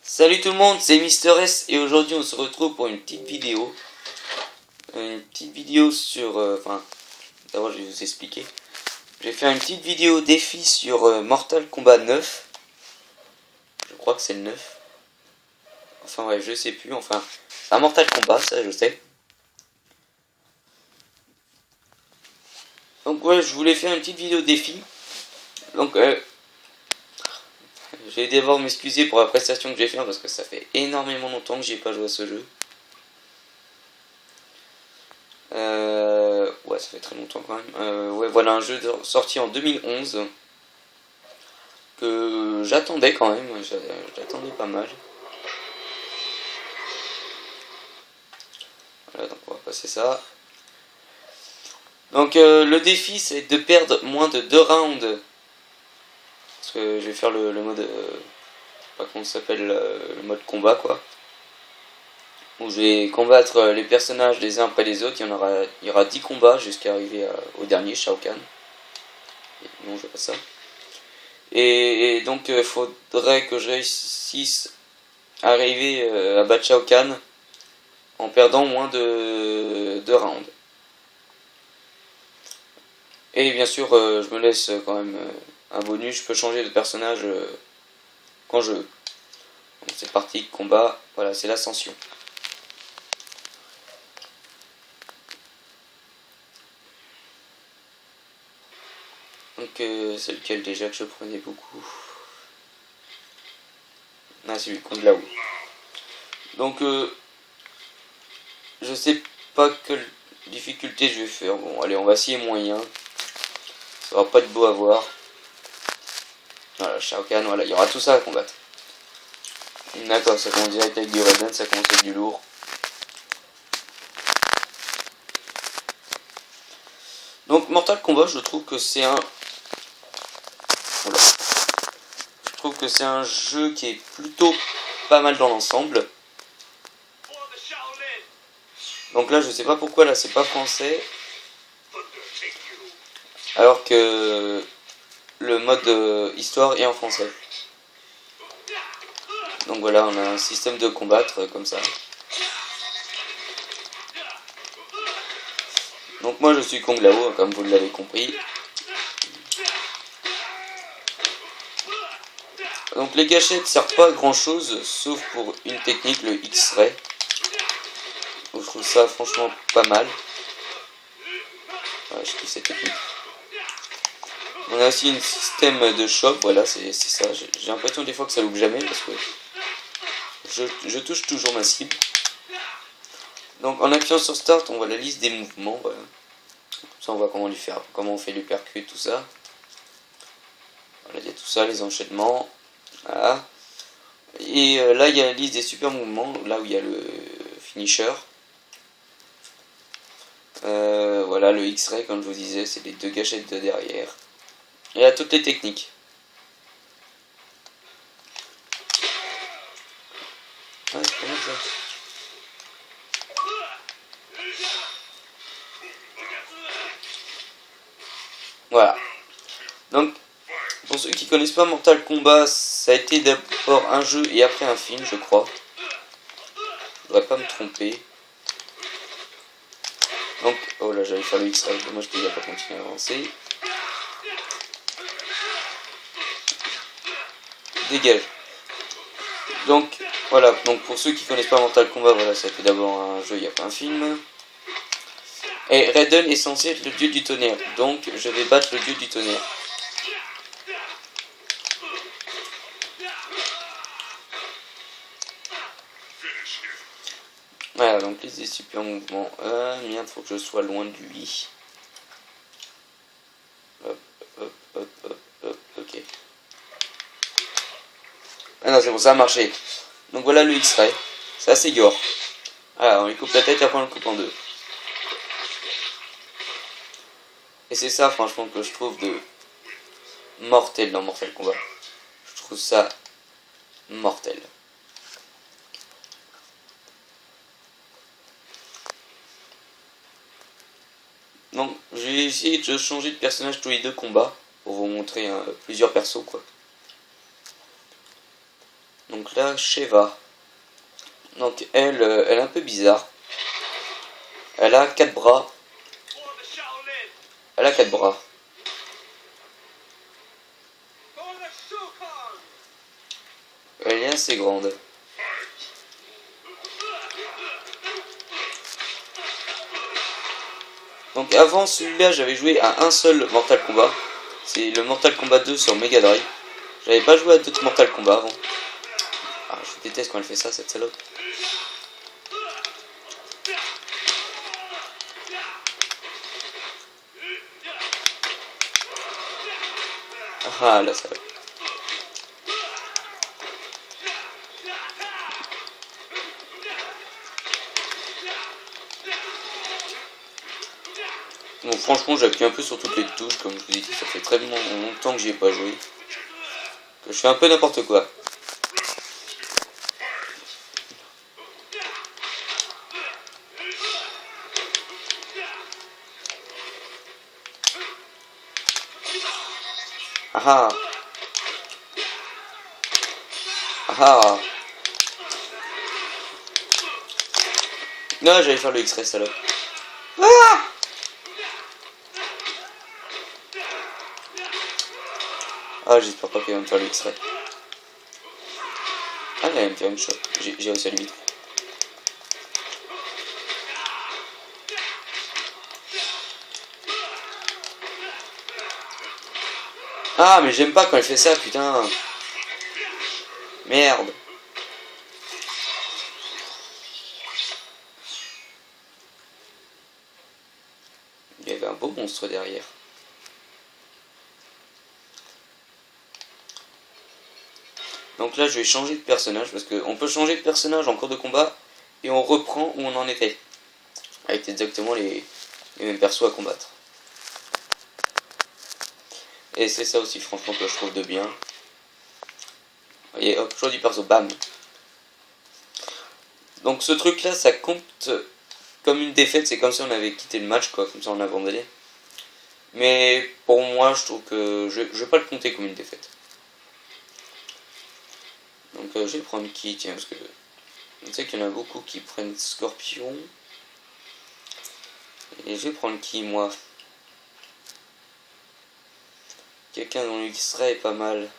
Salut tout le monde, c'est Mister S et aujourd'hui on se retrouve pour une petite vidéo. Sur... d'abord je vais vous expliquer. Je vais faire une petite vidéo défi sur Mortal Kombat 9. Je crois que c'est le 9. Enfin ouais, je sais plus, enfin... C'est un Mortal Kombat, ça je sais. Donc ouais, je voulais faire une petite vidéo défi. Donc je vais d'abord m'excuser pour la prestation que j'ai fait parce que ça fait énormément longtemps que j'ai pas joué à ce jeu. Ouais, ça fait très longtemps quand même. Ouais, voilà un jeu sorti en 2011 que j'attendais quand même. J'attendais pas mal. Voilà, donc on va passer ça. Donc le défi c'est de perdre moins de 2 rounds. Parce que je vais faire le mode... je sais pas comment ça s'appelle, le mode combat quoi. Où je vais combattre les personnages les uns après les autres. Il y aura 10 combats jusqu'à arriver au dernier, Shao Kahn. Non, je fais pas ça. Et donc il faudrait que je réussisse à arriver à battre Shao Kahn en perdant moins de 2 rounds. Et bien sûr, je me laisse quand même un bonus. Je peux changer de personnage quand je veux. Donc c'est parti, combat. Voilà, c'est l'ascension. Donc c'est lequel déjà que je prenais beaucoup. Ah, c'est lui, Kung Lao. Donc je sais pas quelle difficulté je vais faire. Bon, allez, on va essayer moyen. Ça va pas être beau à voir. Voilà, Shao Kahn, voilà, il y aura tout ça à combattre. D'accord, ça commence direct avec du Raiden, ça commence avec du lourd. Donc Mortal Kombat, je trouve que c'est un... Oula. Je trouve que c'est un jeu qui est plutôt pas mal dans l'ensemble. Donc là, je sais pas pourquoi, là, c'est pas français. Alors que le mode histoire est en français. Donc voilà, on a un système de combattre comme ça. Donc moi je suis Kung Lao, comme vous l'avez compris. Donc les gâchettes servent pas à grand chose, sauf pour une technique, le X-Ray. Je trouve ça franchement pas mal. Ouais, je trouve cette technique. On a aussi un système de choc, voilà, c'est ça. J'ai l'impression des fois que ça loupe jamais parce que je touche toujours ma cible. Donc en appuyant sur Start, on voit la liste des mouvements, voilà. Comme ça on voit comment lui faire, comment on fait l'uppercut, tout ça. Voilà, il y a tout ça, les enchaînements. Voilà. Et là il y a la liste des super mouvements, là où il y a le finisher. Voilà, le X-Ray, comme je vous disais, c'est les deux gâchettes de derrière. Et là, toutes les techniques. Ouais, c'est pas mal ça. Voilà. Donc, pour ceux qui connaissent pas Mortal Kombat, ça a été d'abord un jeu et après un film, je crois. Je voudrais pas me tromper. Donc, oh là, j'allais faire le X-Ray, moi je peux pas continuer à avancer. Dégage. Donc, voilà, donc pour ceux qui connaissent pas Mortal Kombat, voilà, ça a été d'abord un jeu, il n'y a pas un film. Et Raiden est censé être le dieu du tonnerre, donc je vais battre le dieu du tonnerre. Voilà, donc liste des super mouvements. Merde, faut que je sois loin de lui. Hop, hop, hop, hop, hop, ok. Ah non, c'est bon, ça a marché. Donc voilà le X-Ray. C'est assez gore. Voilà, on lui coupe la tête et après on le coupe en deux. Et c'est ça, franchement, que je trouve de mortel dans Mortal Kombat. Je trouve ça mortel. Donc, je vais essayer de changer de personnage tous les deux combats pour vous montrer plusieurs persos, quoi. Donc là, Sheva. Donc elle, elle est un peu bizarre. Elle a 4 bras. Elle a 4 bras. Elle est assez grande. Donc avant celui-là, j'avais joué à un seul Mortal Kombat. C'est le Mortal Kombat 2 sur Mega Drive. J'avais pas joué à d'autres Mortal Kombat avant. Ah, je déteste quand elle fait ça, cette salope. Ah, la salope. Bon, franchement, j'appuie un peu sur toutes les touches, comme je vous ai dit, ça fait très longtemps que j'y ai pas joué. Que je fais un peu n'importe quoi. Ah ah. Non, j'allais faire le X-ray, salope. Ah, ah, j'espère pas qu'elle va me faire le X-ray. Ah, elle va me faire une shot. J'ai réussi à lui vite. Ah, mais j'aime pas quand elle fait ça, putain. Merde. Il y avait un beau monstre derrière. Donc là, je vais changer de personnage parce qu'on peut changer de personnage en cours de combat et on reprend où on en était. Avec exactement les mêmes persos à combattre. Et c'est ça aussi, franchement, que je trouve de bien. Et hop, choix du perso, bam. Donc ce truc là, ça compte comme une défaite, c'est comme si on avait quitté le match, quoi, comme ça on a abandonné. Mais pour moi, je trouve que je vais pas le compter comme une défaite. Donc je vais prendre qui, tiens, parce que je sais qu'il y en a beaucoup qui prennent Scorpion. Et je vais prendre qui, moi? Quelqu'un dont l'X-ray est pas mal.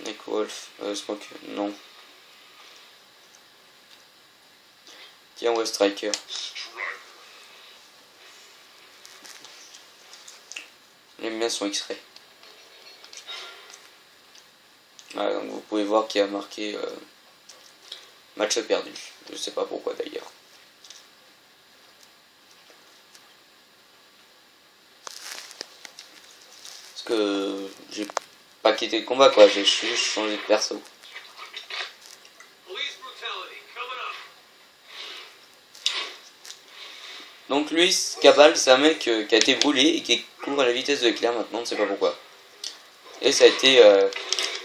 Nick Wolf, Smoke, non. Tiens, ouais, Striker. J'aime bien son X-ray. Ah, donc vous pouvez voir qu'il a marqué match perdu. Je sais pas pourquoi d'ailleurs. Parce que j'ai pas quitté le combat, quoi, j'ai juste changé de perso. Donc lui, Cabal, c'est un mec qui a été brûlé et qui court à la vitesse de l'éclair maintenant, on ne sait pas pourquoi. Et ça a été,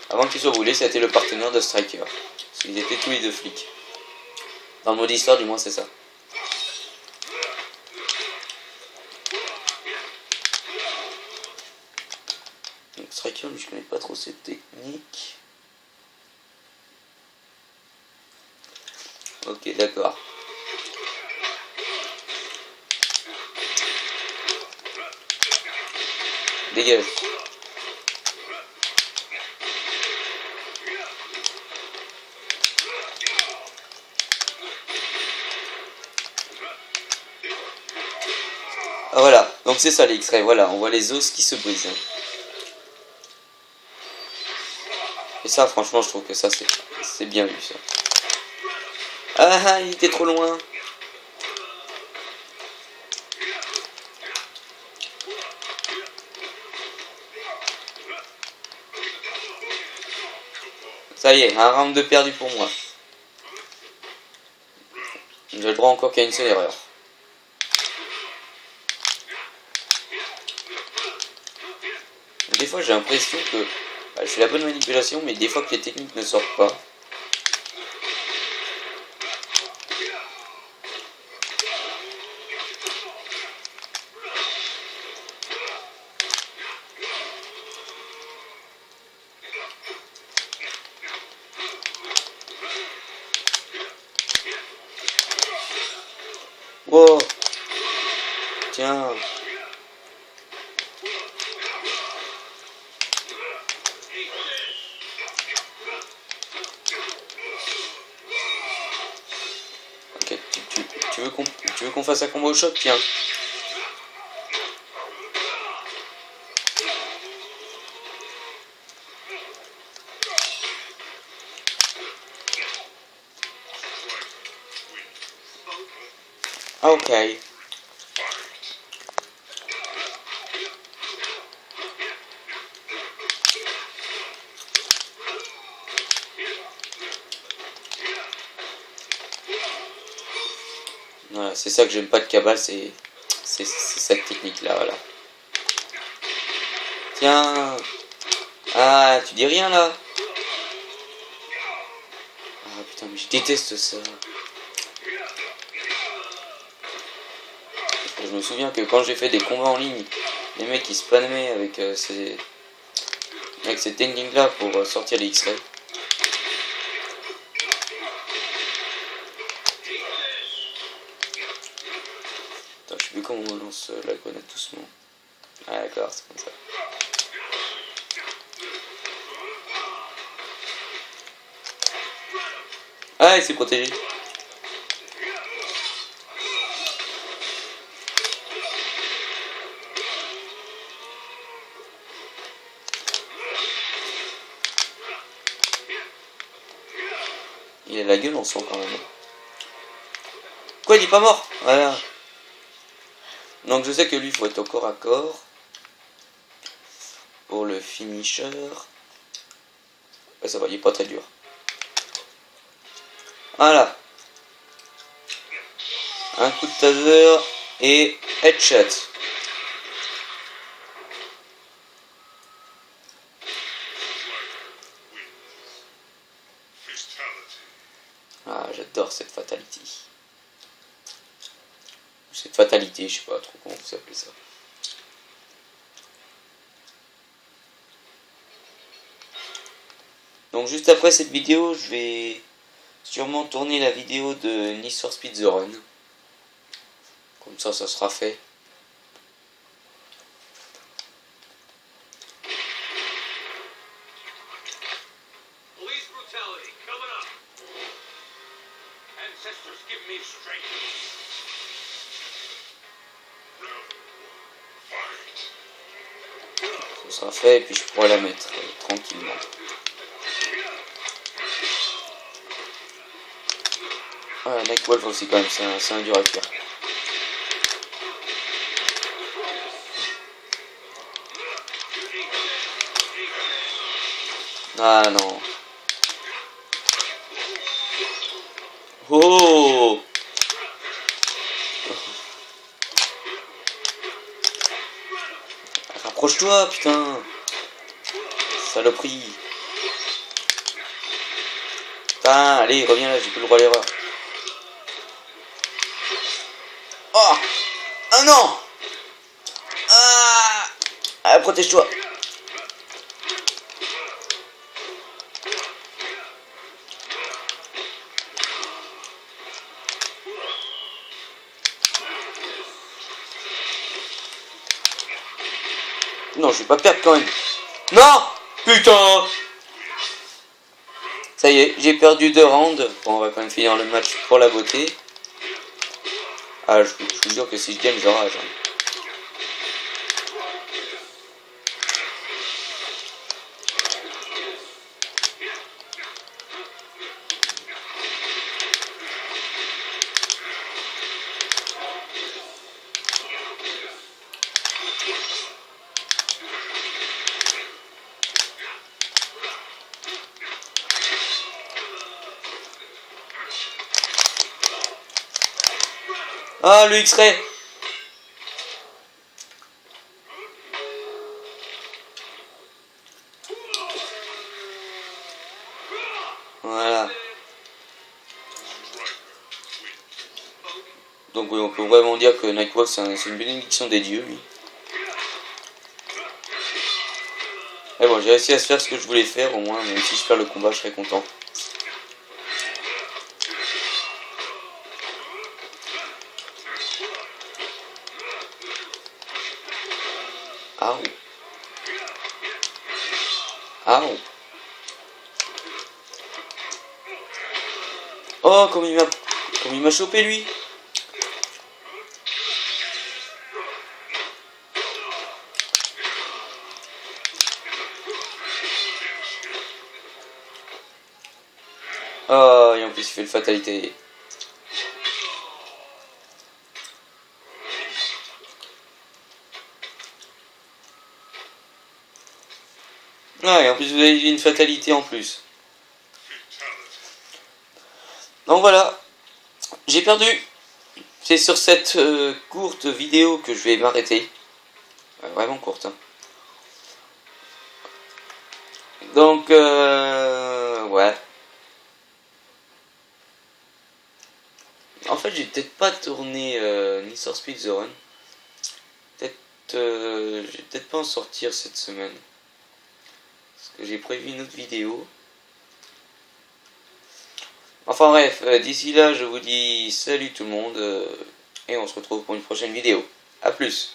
avant qu'il soit brûlé, ça a été le partenaire de Striker. Parce qu'ils étaient tous les deux flics. Dans le mode histoire, du moins, c'est ça. Donc Striker, lui, je connais pas trop ses techniques. Ok, d'accord. Dégage. Ah, voilà, donc c'est ça les X-ray, voilà, on voit les os qui se brisent. Et ça, franchement, je trouve que ça, c'est bien vu, ça. Ah, il était trop loin. Ça y est, un round de perdu pour moi. J'ai le droit encore qu'à une seule erreur. Des fois, j'ai l'impression que je fais la bonne manipulation, mais des fois que les techniques ne sortent pas. Oh. Tiens. Ok, tu veux qu'on fasse un combo au choc? Tiens. Ok. Voilà, c'est ça que j'aime pas de Kabal, c'est cette technique là, voilà. Tiens. Ah, tu dis rien là? Ah putain, mais je déteste ça. Je me souviens que quand j'ai fait des combats en ligne, les mecs ils spammaient avec ces techniques là pour sortir les X-ray. Attends, je sais plus comment on lance la grenade doucement. Ah d'accord, c'est comme ça. Ah, il s'est protégé. Il a la gueule en sang quand même. Quoi, il est pas mort? Voilà. Donc je sais que lui, il faut être au corps à corps. Pour le finisher. Ouais, ça va, il est pas très dur. Voilà. Un coup de taser et headshot. Ah, j'adore cette fatality. Cette fatalité, je sais pas trop comment vous appelez ça. Donc juste après cette vidéo, je vais sûrement tourner la vidéo de Need for Speed The Run. Comme ça sera fait. Ça sera fait et puis je pourrai la mettre tranquillement. Ouais, Nightwolf aussi quand même, c'est un dur à faire. Ah non. Oh! Rapproche-toi, putain! Saloperie! Putain, allez, reviens là, j'ai plus le droit à l'erreur. Oh! Ah non! Ah! Ah, protège-toi! Non, je vais pas perdre quand même. Non! Putain! Ça y est, j'ai perdu 2 rounds. Bon, on va quand même finir le match pour la beauté. Ah, je vous jure que si je gagne, je rage. Ah, le X-ray! Voilà. Donc oui, on peut vraiment dire que Nightwolf c'est une bénédiction des dieux, lui. Et bon, j'ai réussi à se faire ce que je voulais faire, au moins, même si je perds le combat, je serais content. Ah. Ah. Oh, comme il m'a chopé lui. Oh, et en plus il fait le fatalité. Ah, et en plus vous avez une fatalité en plus. Donc voilà, j'ai perdu. C'est sur cette courte vidéo que je vais m'arrêter. Vraiment courte. Hein. Donc, ouais. En fait, j'ai peut-être pas tourné ni sur Speed the Run. Peut-être, je vais peut-être pas en sortir cette semaine. Parce que j'ai prévu une autre vidéo. Enfin bref, d'ici là, je vous dis salut tout le monde. Et on se retrouve pour une prochaine vidéo. A plus.